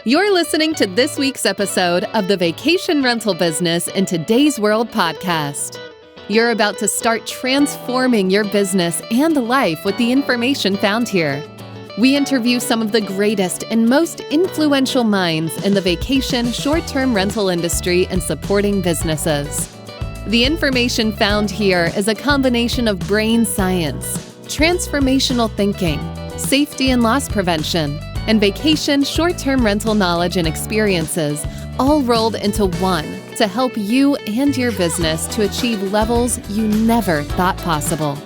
You're listening to this week's episode of the Vacation Rental Business in Today's World podcast. You're about to start transforming your business and life with the information found here. We interview some of the greatest and most influential minds in the vacation short-term rental industry and supporting businesses. The information found here is a combination of brain science, transformational thinking, safety and loss prevention, and vacation short-term rental knowledge and experiences, all rolled into one to help you and your business to achieve levels you never thought possible.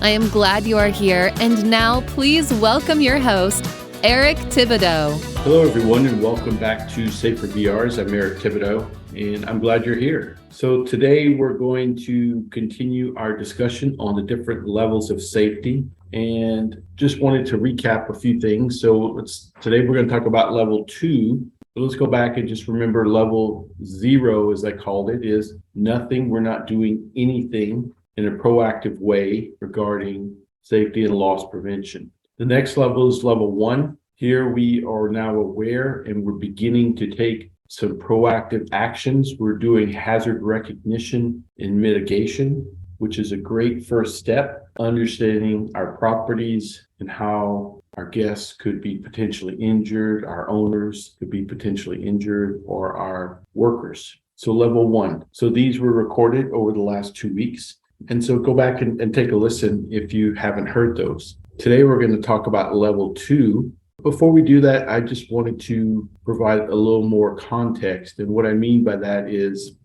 I am glad you are here, and now please welcome your host, Eric Thibodeau. Hello everyone, and welcome back to Safer VRs. I'm Eric Thibodeau, and I'm glad you're here. So today we're going to continue our discussion on the different levels of safety, and just wanted to recap a few things. So today we're going to talk about level 2. So let's go back and just remember level 0, as I called it, is nothing. We're not doing anything in a proactive way regarding safety and loss prevention. The next level is level 1. Here we are now aware and we're beginning to take some proactive actions. We're doing hazard recognition and mitigation, which is a great first step, understanding our properties and how our guests could be potentially injured, our owners could be potentially injured, or our workers. So level 1. So these were recorded over the last 2 weeks. And so go back and take a listen if you haven't heard those. Today, we're going to talk about level 2. Before we do that, I just wanted to provide a little more context. And what I mean by that is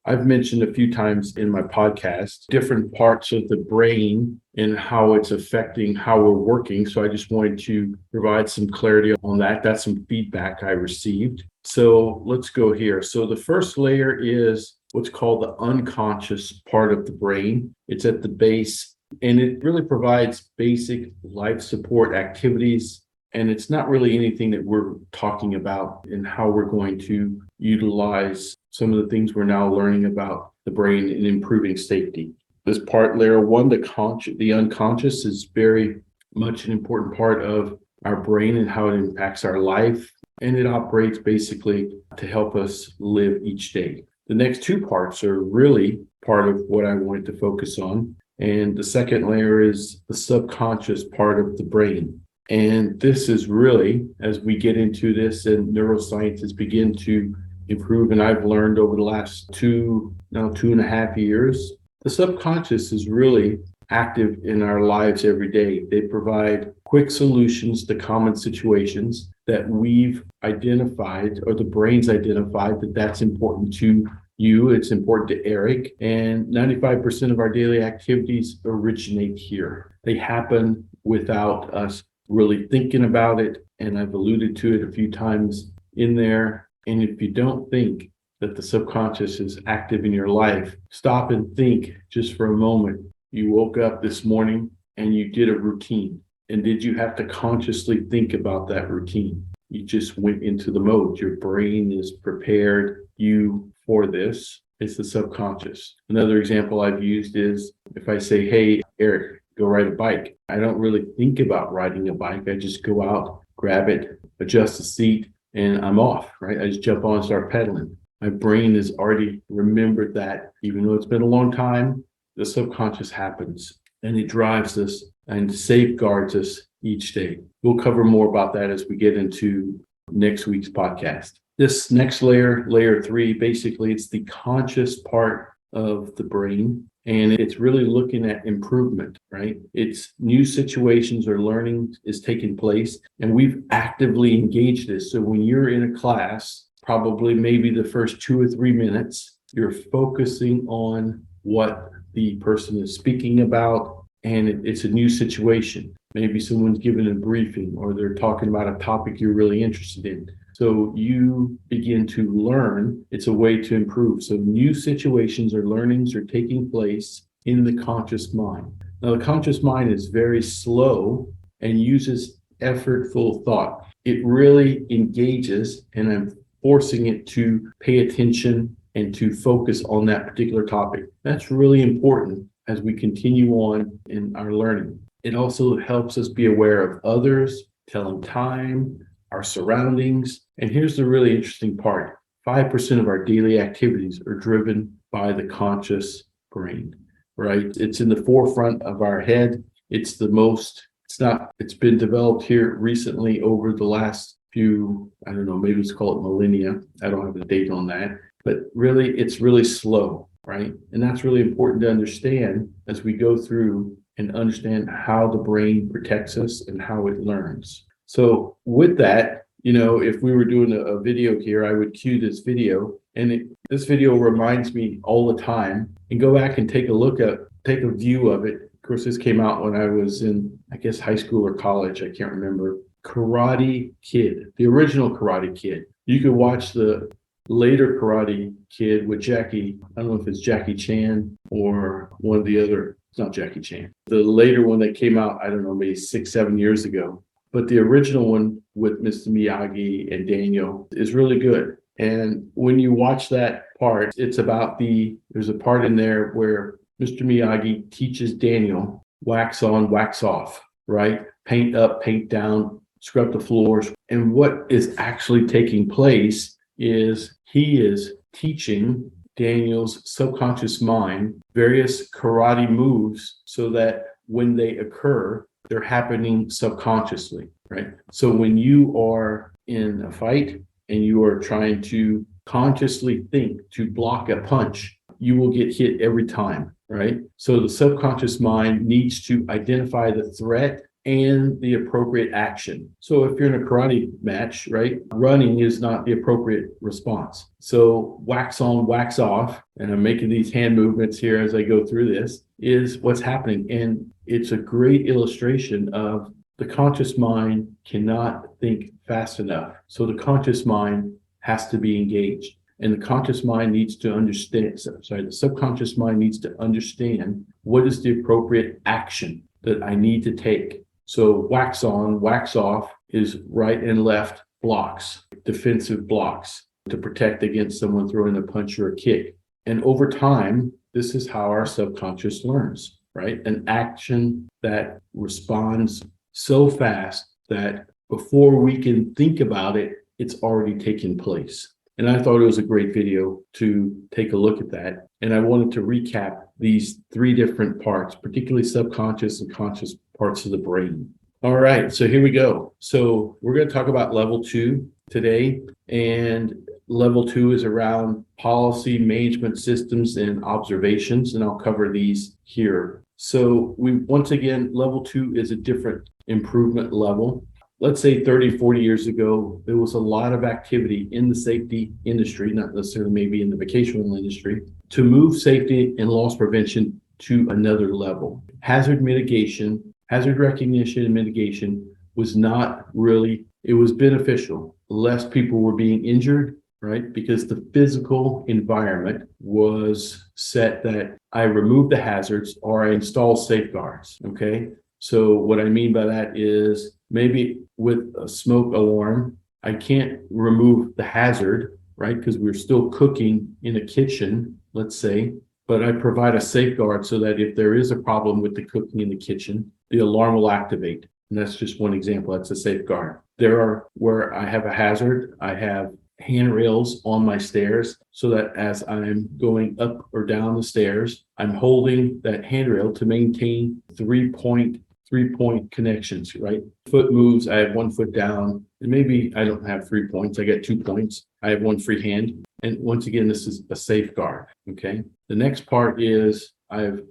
I've mentioned a few times in my podcast, different parts of the brain and how it's affecting how we're working. So I just wanted to provide some clarity on that. That's some feedback I received. So let's go here. So the first layer is what's called the unconscious part of the brain. It's at the base, and it really provides basic life support activities. And it's not really anything that we're talking about in how we're going to utilize some of the things we're now learning about the brain in improving safety. This part, layer 1, the unconscious, is very much an important part of our brain and how it impacts our life. And it operates basically to help us live each day. The next 2 parts are really part of what I wanted to focus on. And the second layer is the subconscious part of the brain. And this is really, as we get into this and neurosciences begin to improve, and I've learned over the last 2.5 years, the subconscious is really active in our lives every day. They provide quick solutions to common situations that we've identified, or the brain's identified, that's important to you, it's important to Eric, and 95% of our daily activities originate here. They happen without us really thinking about it, and I've alluded to it a few times in there. And if you don't think that the subconscious is active in your life, stop and think just for a moment. You woke up this morning and you did a routine. And did you have to consciously think about that routine? You just went into the mode. Your brain is prepared you for this. It's the subconscious. Another example I've used is if I say, hey, Eric, go ride a bike. I don't really think about riding a bike. I just go out, grab it, adjust the seat, and I'm off, right? I just jump on and start pedaling. My brain has already remembered that. Even though it's been a long time, the subconscious happens, and it drives us and safeguards us each day. We'll cover more about that as we get into next week's podcast. This next layer, layer 3, basically it's the conscious part of the brain, and it's really looking at improvement, right? It's new situations or learning is taking place, and we've actively engaged this. So when you're in a class, probably maybe the first 2 or 3 minutes, you're focusing on what the person is speaking about, and it's a new situation. Maybe someone's giving a briefing, or they're talking about a topic you're really interested in. So you begin to learn. It's a way to improve. So new situations or learnings are taking place in the conscious mind. Now, the conscious mind is very slow and uses effortful thought. It really engages, and I'm forcing it to pay attention and to focus on that particular topic. That's really important as we continue on in our learning. It also helps us be aware of others, telling time, our surroundings. And here's the really interesting part. 5% of our daily activities are driven by the conscious brain, right? It's in the forefront of our head. It's been developed here recently over the last few, I don't know, maybe let's call it millennia. I don't have a date on that, but really, it's really slow, right? And that's really important to understand as we go through and understand how the brain protects us and how it learns. So with that, if we were doing a video here, I would cue this video, and this video reminds me all the time, and go back and take a view of it. Of course, this came out when I was in, I guess, high school or college. I can't remember. Karate Kid, the original Karate Kid. You could watch the later Karate Kid with Jackie. I don't know if it's Jackie Chan or one of the other. It's not Jackie Chan. The later one that came out, I don't know, maybe 6-7 years ago. But the original one with Mr. Miyagi and Daniel is really good. And when you watch that part, it's about there's a part in there where Mr. Miyagi teaches Daniel wax on, wax off, right? Paint up, paint down, scrub the floors. And what is actually taking place is he is teaching Daniel's subconscious mind various karate moves so that when they occur, they're happening subconsciously, right? So when you are in a fight and you are trying to consciously think to block a punch, you will get hit every time, right? So the subconscious mind needs to identify the threat and the appropriate action. So if you're in a karate match, right, running is not the appropriate response. So wax on, wax off, and I'm making these hand movements here as I go through this, is what's happening. And it's a great illustration of the conscious mind cannot think fast enough. So the conscious mind has to be engaged. And the conscious mind needs to understand, the subconscious mind needs to understand what is the appropriate action that I need to take. So wax on, wax off is right and left blocks, defensive blocks to protect against someone throwing a punch or a kick. And over time, this is how our subconscious learns, right? An action that responds so fast that before we can think about it, it's already taken place. And I thought it was a great video to take a look at that. And I wanted to recap these 3 different parts, particularly subconscious and conscious parts of the brain. All right, so here we go. So we're going to talk about level 2 today. And level 2 is around policy management systems and observations. And I'll cover these here. So once again, level 2 is a different improvement level. Let's say 30, 40 years ago, there was a lot of activity in the safety industry, not necessarily maybe in the vacation rental industry, to move safety and loss prevention to another level. Hazard mitigation, hazard recognition and mitigation was not really, it was beneficial. Less people were being injured, right? Because the physical environment was set that I remove the hazards or I install safeguards, okay? So what I mean by that is maybe with a smoke alarm, I can't remove the hazard, right? Because we're still cooking in a kitchen, let's say, but I provide a safeguard so that if there is a problem with the cooking in the kitchen, the alarm will activate. And that's just one example. That's a safeguard. There are where I have a hazard, I have handrails on my stairs so that as I'm going up or down the stairs, I'm holding that handrail to maintain three-point connections, right? Foot moves, I have 1 foot down, and maybe I don't have 3 points, I get 2 points. I have one free hand. And once again, this is a safeguard, okay? The next part is I have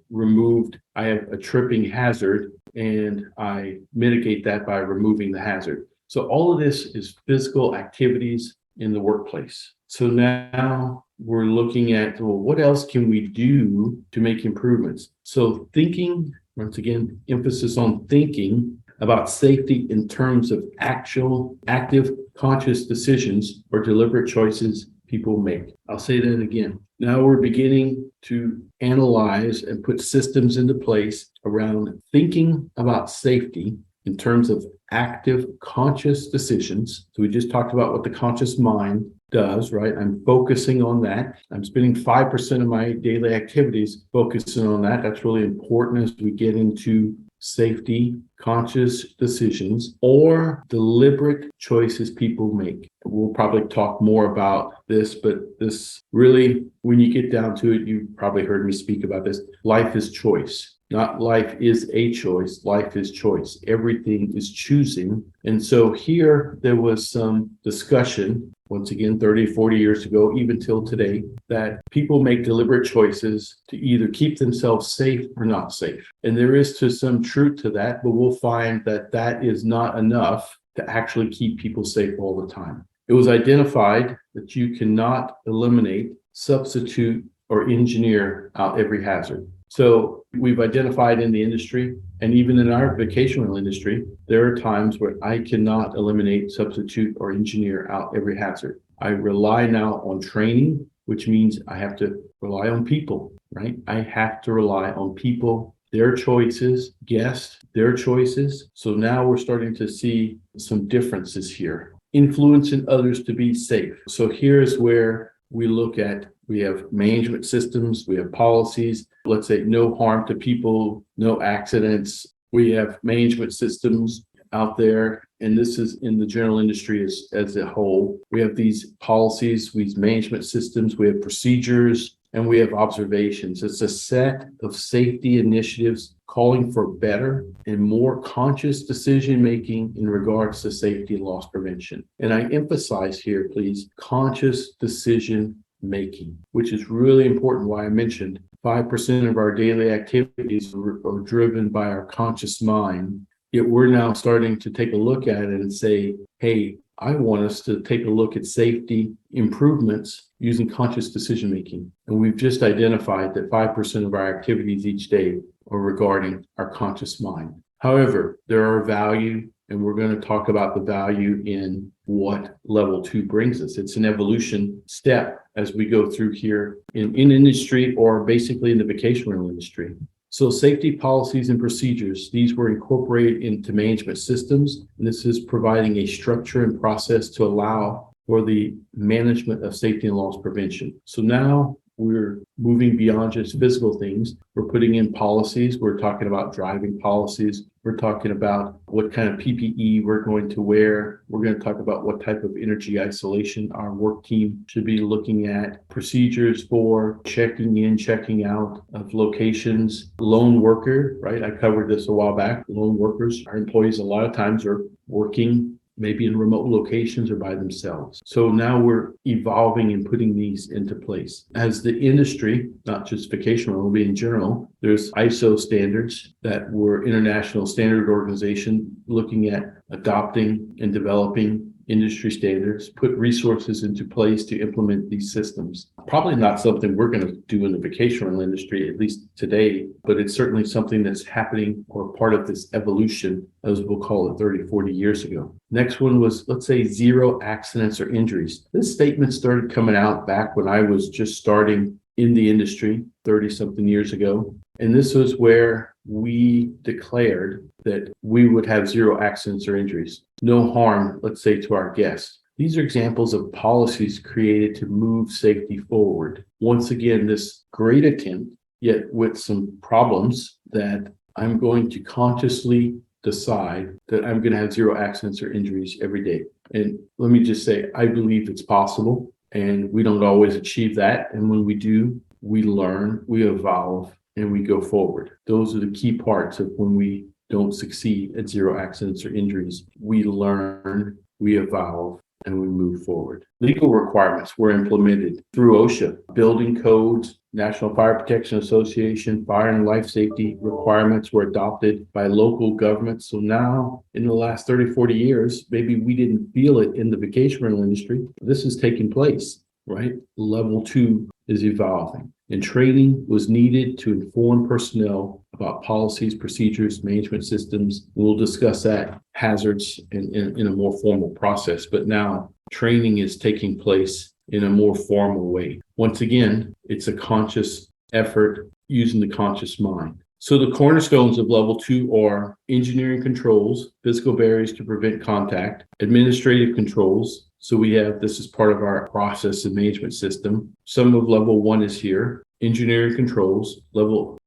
a tripping hazard, and I mitigate that by removing the hazard. So all of this is physical activities in the workplace. So now we're looking at, well, what else can we do to make improvements? So thinking, once again, emphasis on thinking about safety in terms of actual, active, conscious decisions or deliberate choices people make. I'll say that again. Now we're beginning to analyze and put systems into place around thinking about safety in terms of active, conscious decisions. So we just talked about what the conscious mind does, right? I'm focusing on that. I'm spending 5% of my daily activities focusing on that. That's really important as we get into safety, conscious decisions, or deliberate choices people make. We'll probably talk more about this, but this really, when you get down to it, you probably heard me speak about this. Life is choice. Not life is a choice, life is choice. Everything is choosing. And so here there was some discussion, once again, 30, 40 years ago, even till today, that people make deliberate choices to either keep themselves safe or not safe. And there is to some truth to that, but we'll find that that is not enough to actually keep people safe all the time. It was identified that you cannot eliminate, substitute, or engineer out every hazard. So we've identified in the industry, and even in our vocational industry, there are times where I cannot eliminate, substitute, or engineer out every hazard. I rely now on training, which means I have to rely on people, right? I have to rely on people, their choices, guests, their choices. So now we're starting to see some differences here. Influencing others to be safe. So here's where we look at, we have management systems, we have policies, let's say no harm to people, no accidents. We have management systems out there, and this is in the general industry as a whole. We have these policies, these management systems, we have procedures, and we have observations. It's a set of safety initiatives calling for better and more conscious decision-making in regards to safety and loss prevention. And I emphasize here, please, conscious decision-making, which is really important. Why I mentioned 5% of our daily activities are driven by our conscious mind. Yet we're now starting to take a look at it and say, hey, I want us to take a look at safety improvements using conscious decision making. And we've just identified that 5% of our activities each day are regarding our conscious mind. However, there are value, and we're going to talk about the value in what level 2 brings us. It's an evolution step as we go through here in industry, or basically in the vacation rental industry. So safety policies and procedures, these were incorporated into management systems. And this is providing a structure and process to allow for the management of safety and loss prevention. So now we're moving beyond just physical things. We're putting in policies. We're talking about driving policies. We're talking about what kind of PPE we're going to wear. We're going to talk about what type of energy isolation our work team should be looking at. Procedures for checking in, checking out of locations. Lone worker, right? I covered this a while back. Lone workers, our employees a lot of times are working maybe in remote locations or by themselves. So now we're evolving and putting these into place. As the industry, not just vacation rental, but in general, there's ISO standards that were international standard organization looking at adopting and developing industry standards, put resources into place to implement these systems. Probably not something we're going to do in the vacation rental industry, at least today, but it's certainly something that's happening or part of this evolution, as we'll call it 30, 40 years ago. Next one was, let's say, 0 accidents or injuries. This statement started coming out back when I was just starting in the industry 30 something years ago. And this was where we declared that we would have 0 accidents or injuries, no harm, let's say, to our guests. These are examples of policies created to move safety forward. Once again, this great attempt, yet with some problems, that I'm going to consciously decide that I'm going to have 0 accidents or injuries every day. And let me just say, I believe it's possible, and we don't always achieve that. And when we do, we learn, we evolve, and we go forward. Those are the key parts of when we don't succeed at 0 accidents or injuries. We learn, we evolve, and we move forward. Legal requirements were implemented through OSHA, building codes, National Fire Protection Association, fire and life safety requirements were adopted by local governments. So now in the last 30, 40 years, maybe we didn't feel it in the vacation rental industry. This is taking place, right? Level 2 is evolving. And training was needed to inform personnel about policies, procedures, management systems. We'll discuss that, hazards, in a more formal process. But now training is taking place in a more formal way. Once again, it's a conscious effort using the conscious mind. So the cornerstones of level 2 are engineering controls, physical barriers to prevent contact, administrative controls. So we have, this is part of our process and management system. Some of level 1 is here. engineering controls.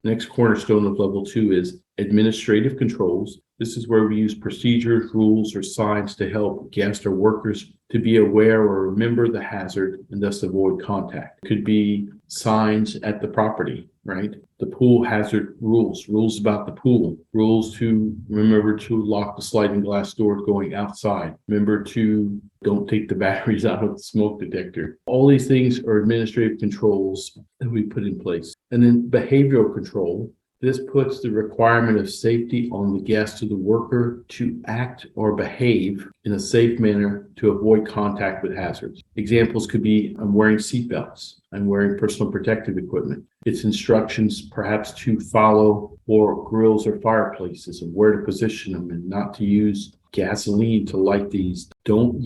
Next cornerstone of level 2 is administrative controls. This is where we use procedures, rules, or signs to help guests or workers to be aware or remember the hazard and thus avoid contact. It could be signs at the property, right? The pool hazard rules about the pool, rules to remember to lock the sliding glass doors going outside. Remember to don't take the batteries out of the smoke detector. All these things are administrative controls that we put in place. And then behavioral control. This puts the requirement of safety on the guest or the worker to act or behave in a safe manner to avoid contact with hazards. Examples could be, I'm wearing seatbelts, I'm wearing personal protective equipment. It's instructions perhaps to follow for grills or fireplaces and where to position them and not to use gasoline to light these. Don't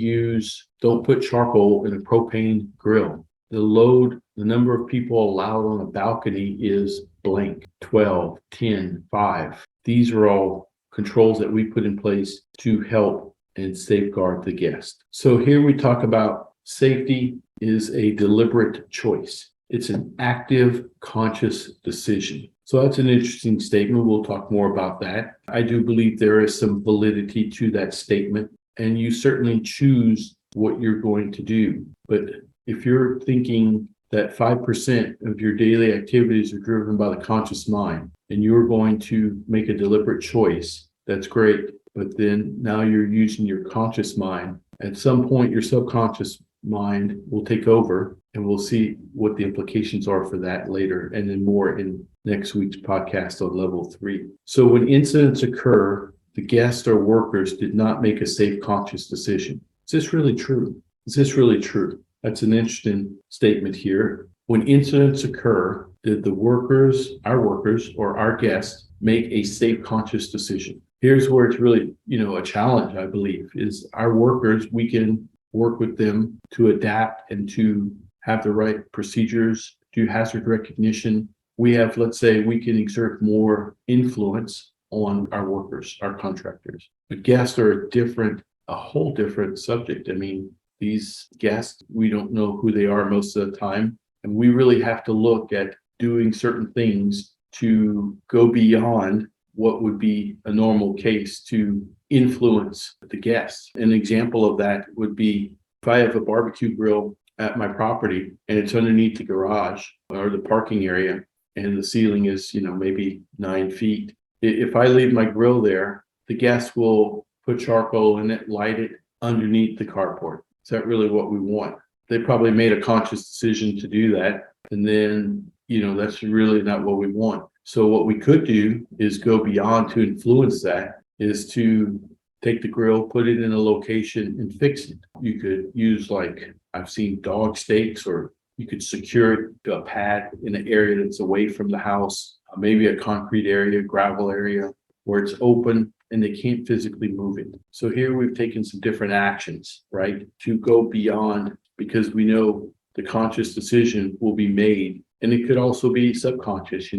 put charcoal in a propane grill. The number of people allowed on a balcony is blank, 12, 10, 5. These are all controls that we put in place to help and safeguard the guest. So here we talk about safety is a deliberate choice. It's an active, conscious decision. So that's an interesting statement. We'll talk more about that. I do believe there is some validity to that statement, and you certainly choose what you're going to do. But if you're thinking that 5% of your daily activities are driven by the conscious mind, and you're going to make a deliberate choice, that's great. But then now you're using your conscious mind. At some point, your subconscious mind will take over, and we'll see what the implications are for that later, and then more in next week's podcast on level 3. So when incidents occur, the guests or workers did not make a safe, conscious decision. Is this really true? Is this really true? That's an interesting statement here. When incidents occur, did our workers or our guests make a safe, conscious decision? Here's where it's really, a challenge, I believe, is our workers, we can work with them to adapt and to have the right procedures, do hazard recognition. Let's say we can exert more influence on our workers, our contractors. But guests are a whole different subject. I mean, these guests, we don't know who they are most of the time. And we really have to look at doing certain things to go beyond what would be a normal case to influence the guests. An example of that would be if I have a barbecue grill at my property and it's underneath the garage or the parking area and the ceiling is, maybe 9 feet. If I leave my grill there, the guests will put charcoal in it, light it underneath the carport. Is that really what we want? They probably made a conscious decision to do that. And then, that's really not what we want. So what we could do is go beyond to influence that, is to take the grill, put it in a location and fix it. You could use, I've seen dog stakes, or you could secure it to a pad in an area that's away from the house, maybe a concrete area, gravel area, where it's open and they can't physically move it. So here we've taken some different actions, right, to go beyond, because we know the conscious decision will be made. And it could also be subconscious,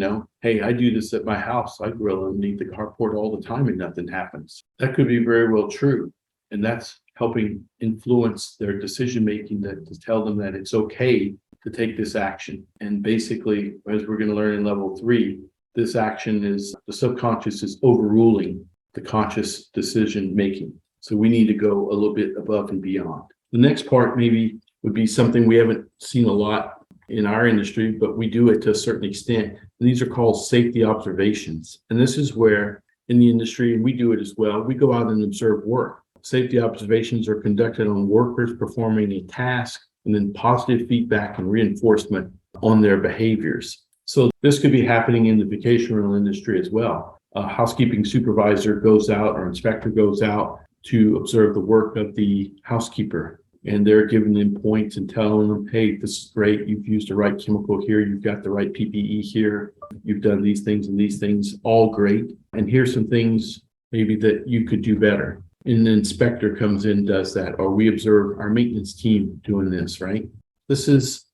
hey, I do this at my house. I grill underneath the carport all the time and nothing happens. That could be very well true. And that's helping influence their decision-making, to tell them that it's okay to take this action. And basically, as we're going to learn in level 3, this action is, the subconscious is overruling the conscious decision making. So we need to go a little bit above and beyond. The next part maybe would be something we haven't seen a lot in our industry, but we do it to a certain extent. And these are called safety observations. And this is where in the industry, and we do it as well, we go out and observe work. Safety observations are conducted on workers performing a task, and then positive feedback and reinforcement on their behaviors. So this could be happening in the vacation rental industry as well. A housekeeping supervisor goes out, or inspector goes out to observe the work of the housekeeper, and they're giving them points and telling them, hey, this is great. You've used the right chemical here. You've got the right PPE here. You've done these things and these things, all great. And here's some things maybe that you could do better. And the inspector comes in, does that, or we observe our maintenance team doing this, right? This is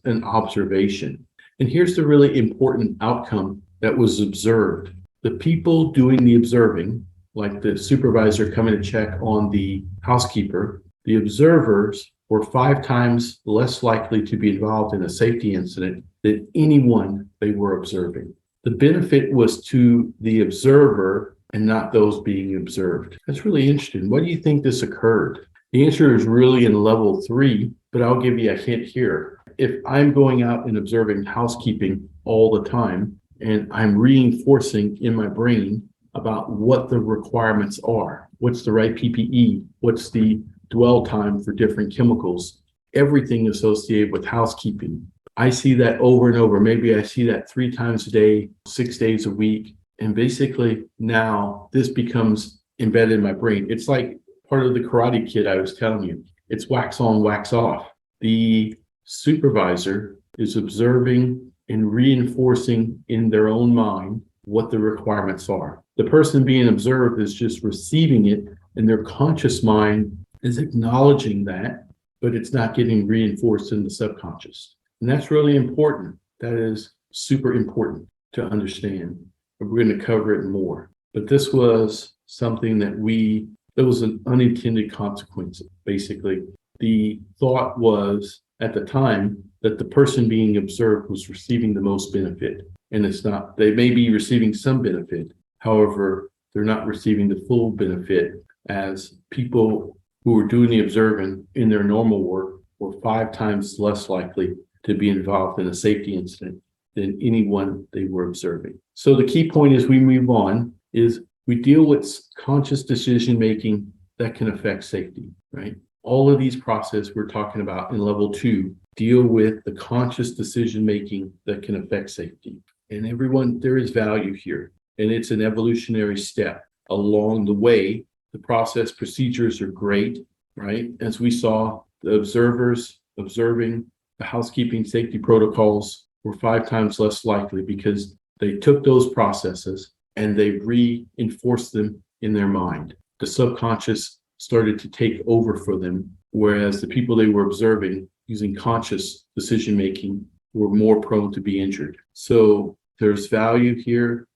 an observation. And here's the really important outcome that was observed. The people doing the observing, like the supervisor coming to check on the housekeeper, the observers were 5 times less likely to be involved in a safety incident than anyone they were observing. The benefit was to the observer and not those being observed. That's really interesting. Why do you think this occurred? The answer is really in level 3, but I'll give you a hint here. If I'm going out and observing housekeeping all the time, and I'm reinforcing in my brain about what the requirements are, what's the right PPE, what's the dwell time for different chemicals, everything associated with housekeeping. I see that over and over. Maybe I see that 3 times a day, 6 days a week. And basically now this becomes embedded in my brain. It's like part of the Karate Kid I was telling you. It's wax on, wax off. The supervisor is observing and reinforcing in their own mind what the requirements are. The person being observed is just receiving it, and their conscious mind is acknowledging that, but it's not getting reinforced in the subconscious. And that's really important. That is super important to understand. We're going to cover it more. But this was something that was an unintended consequence, basically. The thought was at the time that the person being observed was receiving the most benefit. And it's not. They may be receiving some benefit. However, they're not receiving the full benefit, as people who are doing the observing in their normal work were 5 times less likely to be involved in a safety incident than anyone they were observing. So the key point as we move on is we deal with conscious decision making that can affect safety, right? All of these processes we're talking about in level 2 deal with the conscious decision making that can affect safety. And everyone, there is value here, and it's an evolutionary step along the way. The process procedures are great, right? As we saw, the observers observing the housekeeping safety protocols were 5 times less likely because they took those processes and they reinforced them in their mind. The subconscious started to take over for them, whereas the people they were observing using conscious decision making were more prone to be injured. So there's value here.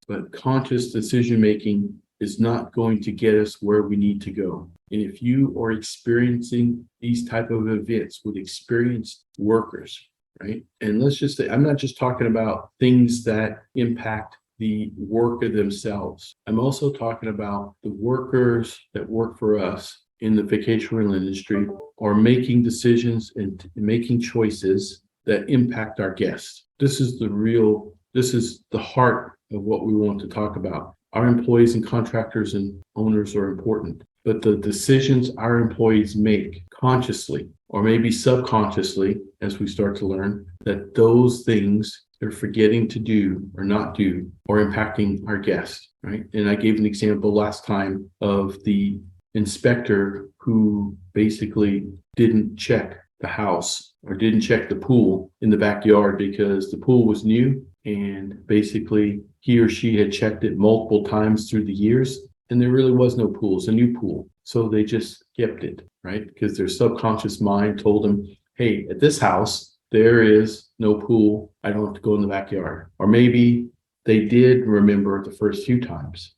But conscious decision making is not going to get us where we need to go. And if you are experiencing these type of events with experienced workers, right? And let's just say, I'm not just talking about things that impact the worker themselves. I'm also talking about the workers that work for us in the vacation rental industry are making decisions and making choices that impact our guests. This is the heart of what we want to talk about. Our employees and contractors and owners are important, but the decisions our employees make consciously or maybe subconsciously, as we start to learn, that those things they're forgetting to do or not do or impacting our guests, right? And I gave an example last time of the inspector who basically didn't check the house or didn't check the pool in the backyard because the pool was new, and basically he or she had checked it multiple times through the years and there really was no pool. It's a new pool. So they just kept it, right? Because their subconscious mind told them, hey, at this house, there is no pool. I don't have to go in the backyard. Or maybe they did remember the first few times.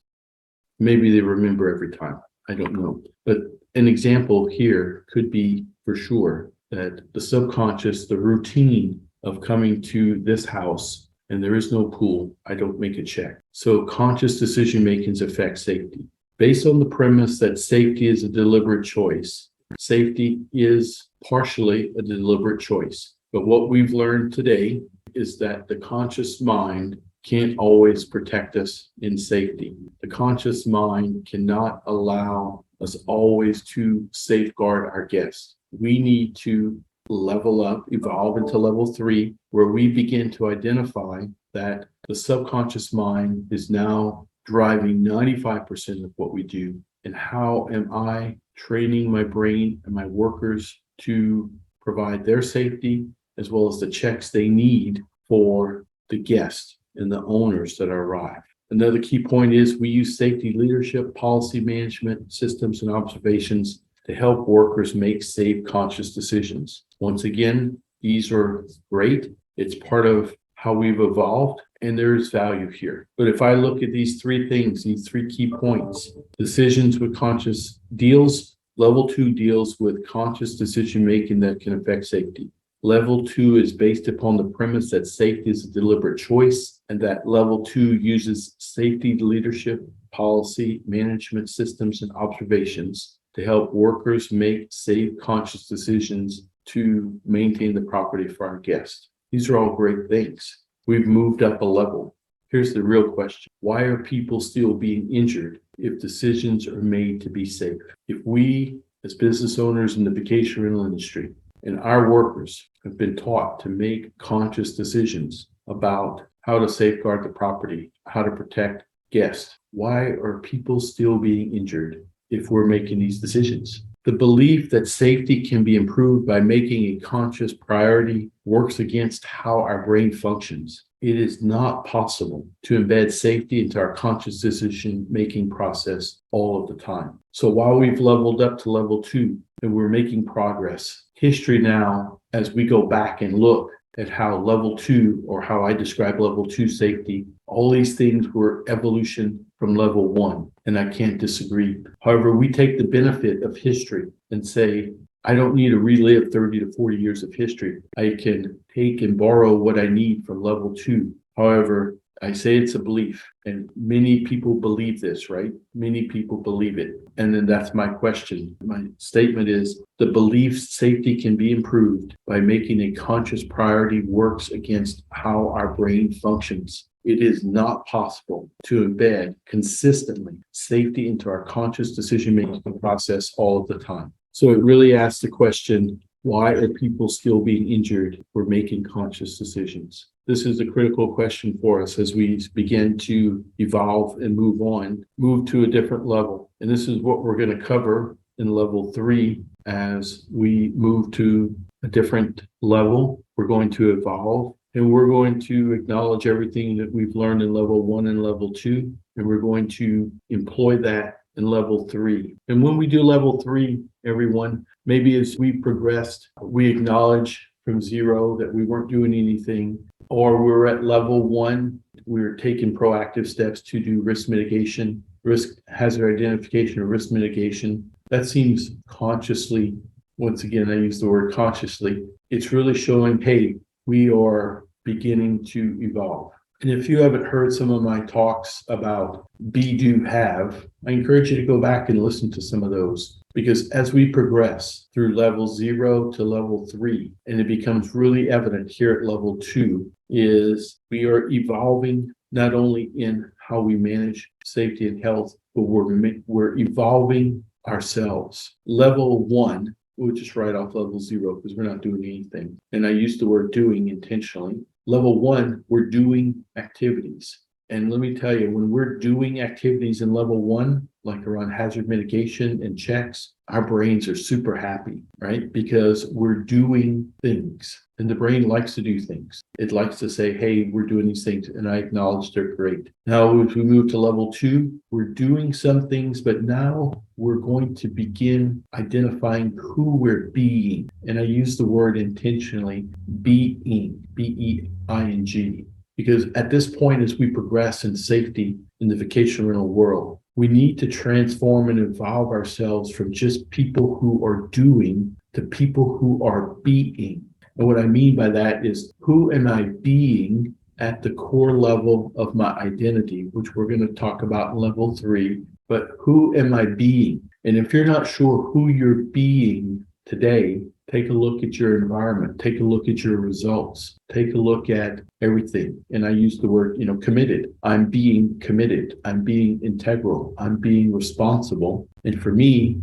Maybe they remember every time. I don't know. But an example here could be for sure that the subconscious, the routine of coming to this house and there is no pool, I don't make a check. So conscious decision making affects safety. Based on the premise that safety is a deliberate choice, safety is partially a deliberate choice. But what we've learned today is that the conscious mind can't always protect us in safety. The conscious mind cannot allow us always to safeguard our guests. We need to level up, evolve into level 3, where we begin to identify that the subconscious mind is now driving 95% of what we do. And how am I training my brain and my workers to provide their safety as well as the checks they need for the guests and the owners that arrive? Another key point is we use safety leadership, policy management, systems, and observations to help workers make safe, conscious decisions. Once again, these are great. It's part of how we've evolved, and there's value here. But if I look at these 3 things, these 3 key points, decisions with conscious deals, level 2 deals with conscious decision making that can affect safety. Level 2 is based upon the premise that safety is a deliberate choice, and that level 2 uses safety leadership, policy, management systems, and observations to help workers make safe, conscious decisions to maintain the property for our guests. These are all great things. We've moved up a level. Here's the real question. Why are people still being injured if decisions are made to be safe? If we, as business owners in the vacation rental industry, and our workers have been taught to make conscious decisions about how to safeguard the property, how to protect guests, why are people still being injured if we're making these decisions? The belief that safety can be improved by making a conscious priority works against how our brain functions. It is not possible to embed safety into our conscious decision-making process all of the time. So while we've leveled up to level 2 and we're making progress, history now, as we go back and look at how level 2, or how I describe level 2 safety, all these things were evolution from level 1, and I can't disagree. However, we take the benefit of history and say, I don't need to relive 30 to 40 years of history. I can take and borrow what I need from level 2. However, I say it's a belief, and many people believe this, right? Many people believe it. And then that's my question. My statement is the belief safety can be improved by making a conscious priority works against how our brain functions. It is not possible to embed consistently safety into our conscious decision-making process all of the time. So it really asks the question, why are people still being injured for making conscious decisions? This is a critical question for us as we begin to evolve and move to a different level. And this is what we're going to cover in level 3 as we move to a different level. We're going to evolve, and we're going to acknowledge everything that we've learned in level 1 and level 2, and we're going to employ that in level 3. And when we do level 3, everyone, maybe as we progressed, we acknowledge from 0 that we weren't doing anything, or we're at level 1, we're taking proactive steps to do risk mitigation, risk hazard identification, or risk mitigation. That seems consciously, once again, I use the word consciously, it's really showing, hey, we are beginning to evolve. And if you haven't heard some of my talks about be, do, have, I encourage you to go back and listen to some of those. Because as we progress through level 0 to level 3, and it becomes really evident here at level 2, is we are evolving not only in how we manage safety and health, but we're evolving ourselves. Level 1, we'll just write off level 0 because we're not doing anything. And I use the word doing intentionally. Level 1, we're doing activities. And let me tell you, when we're doing activities in level 1, like around hazard mitigation and checks, our brains are super happy, right? Because we're doing things. And the brain likes to do things. It likes to say, hey, we're doing these things, and I acknowledge they're great. Now, as we move to level 2, we're doing some things, but now we're going to begin identifying who we're being. And I use the word intentionally, being, B-E-I-N-G. Because at this point, as we progress in safety in the vacation rental world, we need to transform and evolve ourselves from just people who are doing to people who are being. And what I mean by that is, who am I being at the core level of my identity, which we're going to talk about in level 3, but who am I being? And if you're not sure who you're being today, take a look at your environment, take a look at your results, take a look at everything. And I use the word, committed. I'm being committed. I'm being integral. I'm being responsible. And for me,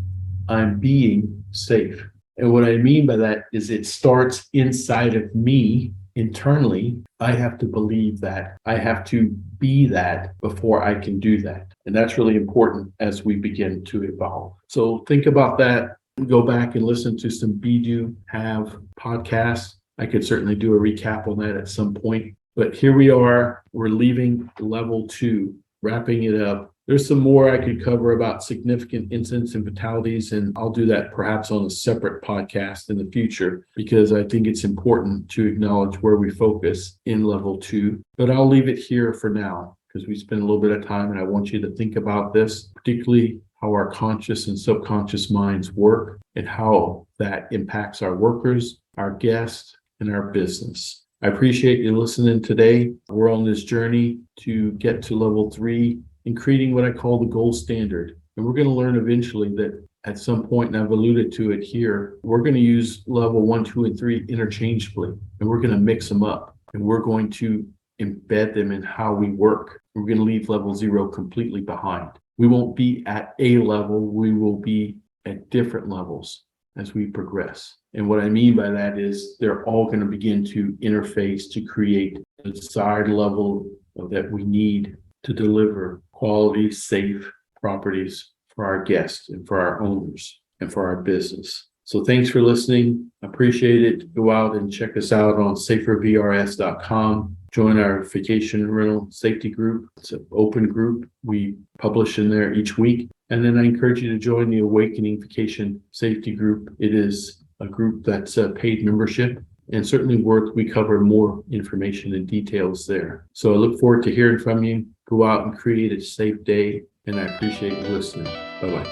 I'm being safe. And what I mean by that is it starts inside of me internally. I have to believe that. I have to be that before I can do that. And that's really important as we begin to evolve. So think about that. Go back and listen to some Be, Do, Have podcasts. I could certainly do a recap on that at some point. But here we are. We're leaving level 2, wrapping it up. There's some more I could cover about significant incidents and fatalities, and I'll do that perhaps on a separate podcast in the future, because I think it's important to acknowledge where we focus in level 2. But I'll leave it here for now, because we spent a little bit of time, and I want you to think about this, particularly how our conscious and subconscious minds work and how that impacts our workers, our guests, in our business. I appreciate you listening today. We're on this journey to get to level 3 in creating what I call the gold standard. And we're going to learn eventually that at some point, and I've alluded to it here, we're going to use level 1, 2, and 3 interchangeably, and we're going to mix them up, and we're going to embed them in how we work. We're going to leave level 0 completely behind. We won't be at a level, we will be at different levels as we progress. And what I mean by that is they're all going to begin to interface to create the desired level that we need to deliver quality, safe properties for our guests and for our owners and for our business. So thanks for listening. Appreciate it. Go out and check us out on safervrs.com. Join our vacation rental safety group. It's an open group. We publish in there each week. And then I encourage you to join the Awakening Vacation Safety Group. It is a group that's a paid membership, and certainly we cover more information and details there. So I look forward to hearing from you. Go out and create a safe day, and I appreciate you listening. Bye-bye.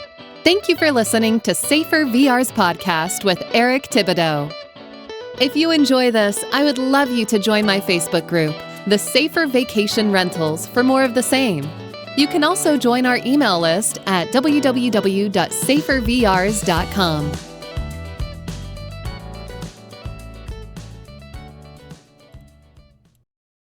Thank you for listening to Safer VR's podcast with Eric Thibodeau. If you enjoy this, I would love you to join my Facebook group, The Safer Vacation Rentals, for more of the same. You can also join our email list at www.safervrs.com.